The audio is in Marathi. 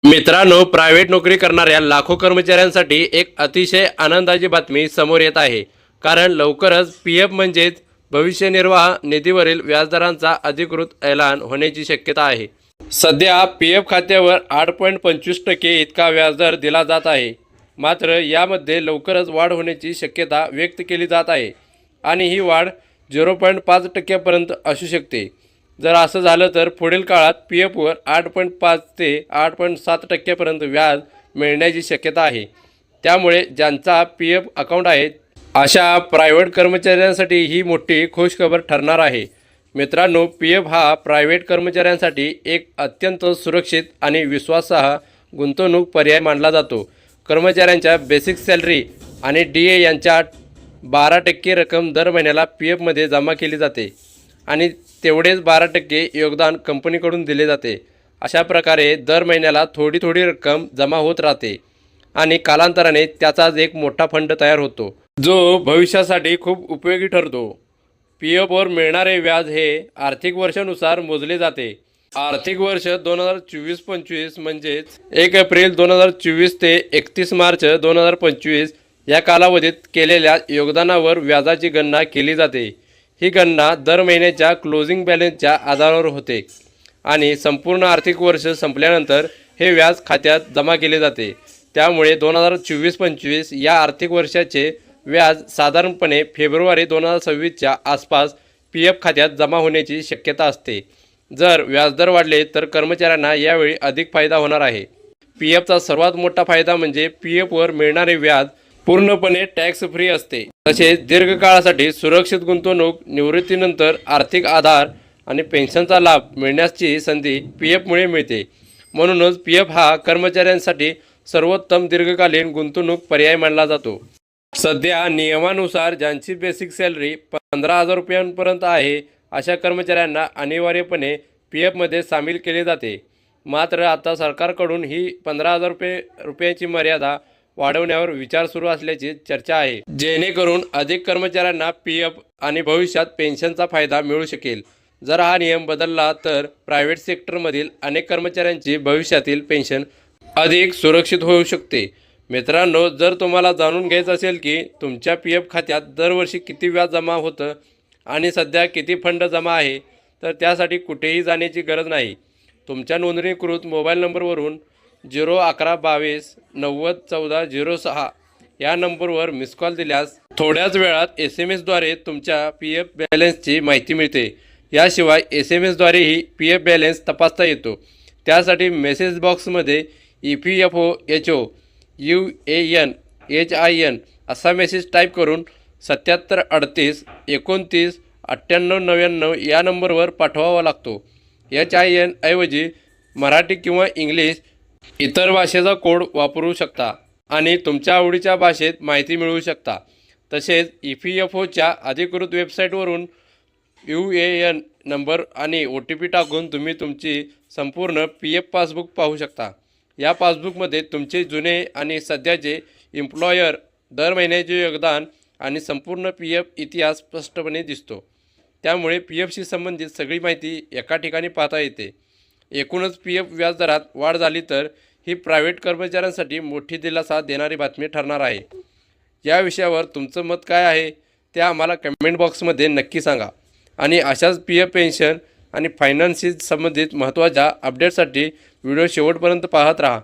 मित्रांनो, प्रायव्हेट नोकरी करणाऱ्या लाखो कर्मचाऱ्यांसाठी एक अतिशय आनंदाची बातमी समोर येत आहे. कारण लवकरच पीएफ म्हणजेच भविष्य निर्वाह निधीवरील व्याजदरांचा अधिकृत ऐलान होण्याची शक्यता आहे. सध्या पीएफ खात्यावर 8.25% इतका व्याजदर दिला जात आहे. मात्र यामध्ये लवकरच वाढ होण्याची शक्यता व्यक्त केली जात आहे आणि ही वाढ 0.5% असू शकते. जर असं झालं तर पुढील काळात पीएफवर 8.5 ते 8.7% व्याज मिळण्याची शक्यता आहे. त्यामुळे ज्यांचा पीएफ अकाउंट आहे अशा प्रायव्हेट कर्मचाऱ्यांसाठी ही मोठी खुशखबर ठरणार आहे. मित्रांनो, पीएफ हा प्रायव्हेट कर्मचाऱ्यांसाठी एक अत्यंत सुरक्षित आणि विश्वासार्ह गुंतवणूक पर्याय मानला जातो. कर्मचाऱ्यांच्या बेसिक सॅलरी आणि डीए यांच्या 12% रक्कम दर महिन्याला पीएफमध्ये जमा केली जाते आणि तेवढेच 12% योगदान कंपनीकडून दिले जाते. अशा प्रकारे दर महिन्याला थोडी थोडी रक्कम जमा होत राहते आणि कालांतराने त्याचाच एक मोठा फंड तयार होतो, जो भविष्यासाठी खूप उपयोगी ठरतो. पीएफवर मिळणारे व्याज हे आर्थिक वर्षानुसार मोजले जाते. आर्थिक वर्ष 2024-25 म्हणजेच 1 एप्रिल 2024 ते 31 मार्च 2025 या कालावधीत केलेल्या योगदानावर व्याजाची गणना केली जाते. ही गणना दर महिन्याच्या क्लोजिंग बॅलन्सच्या आधारावर होते आणि संपूर्ण आर्थिक वर्ष संपल्यानंतर हे व्याज खात्यात जमा केले जाते. त्यामुळे 2024-25 या आर्थिक वर्षाचे व्याज साधारणपणे फेब्रुवारी 2026च्या आसपास पीएफ खात्यात जमा होण्याची शक्यता असते. जर व्याजदर वाढले तर कर्मचाऱ्यांना यावेळी अधिक फायदा होणार आहे. पीएफचा सर्वात मोठा फायदा म्हणजे पीएफवर मिळणारे व्याज पूर्णपणे टॅक्स फ्री असते. तसेच दीर्घकाळासाठी सुरक्षित गुंतवणूक, निवृत्तीनंतर आर्थिक आधार आणि पेन्शनचा लाभ मिळण्याची संधी पीएफमुळे मिळते. म्हणूनच पीएफ हा कर्मचाऱ्यांसाठी सर्वोत्तम दीर्घकालीन गुंतवणूक पर्याय मानला जातो. सध्या नियमानुसार ज्यांची बेसिक सॅलरी 15,000 रुपयांपर्यंत आहे अशा कर्मचाऱ्यांना अनिवार्यपणे पीएफमध्ये सामील केले जाते. मात्र आता सरकारकडून ही 15,000 रुपयांची मर्यादा वाढवण्यावर विचार सुरू असल्याची चर्चा आहे, जेणेकरून अधिक कर्मचाऱ्यांना पीएफ आणि भविष्यात पेन्शनचा फायदा मिळू शकेल. जर हा नियम बदलला तर प्रायव्हेट सेक्टरमधील अनेक कर्मचाऱ्यांची भविष्यातील पेन्शन अधिक सुरक्षित होऊ शकते. मित्रांनो, जर तुम्हाला जाणून घ्यायचं असेल की तुमच्या पीएफ खात्यात दरवर्षी किती व्याज जमा होतं आणि सध्या किती फंड जमा आहे, तर त्यासाठी कुठेही जाण्याची गरज नाही. तुमच्या नोंदणीकृत मोबाईल नंबरवरून 01122901406 या नंबरवर मिस कॉल दिल्यास थोड्याच वेळात SMS-द्वारे तुमच्या पीएफ बॅलन्सची माहिती मिळते. याशिवाय SMS-द्वारेही पीएफ बॅलन्स तपासता येतो. त्यासाठी मेसेज बॉक्समध्ये EPFOHO UAN HIN असा मेसेज टाईप करून 7738 29 9899 या नंबरवर पाठवावा लागतो. HIN ऐवजी मराठी किंवा इंग्लिश इतर भाषेचा कोड वापरू शकता आणि तुमच्या आवडीच्या भाषेत माहिती मिळवू शकता. तसेच EPFOच्या अधिकृत वेबसाईटवरून UAN नंबर आणि OTP टाकून तुम्ही तुमची संपूर्ण पीएफ पासबुक पाहू शकता. या पासबुकमध्ये तुमचे जुने आणि सध्याचे एम्प्लॉयर, दर महिन्याचे योगदान आणि संपूर्ण पीएफ इतिहास स्पष्टपणे दिसतो. त्यामुळे पीएफशी संबंधित सगळी माहिती एका ठिकाणी पाहता येते. एकूणच पीएफ व्याजदरात वाढ झाली तर ही प्रायव्हेट कर्मचाऱ्यांसाठी मोठी दिलासा देणारी बातमी ठरणार आहे. या विषयावर तुमचं मत काय आहे ते आम्हाला कमेंट बॉक्समध्ये नक्की सांगा आणि अशाच पीएफ, पेन्शन आणि फायनान्सशी संबंधित महत्त्वाच्या अपडेटसाठी व्हिडिओ शेवटपर्यंत पाहत राहा.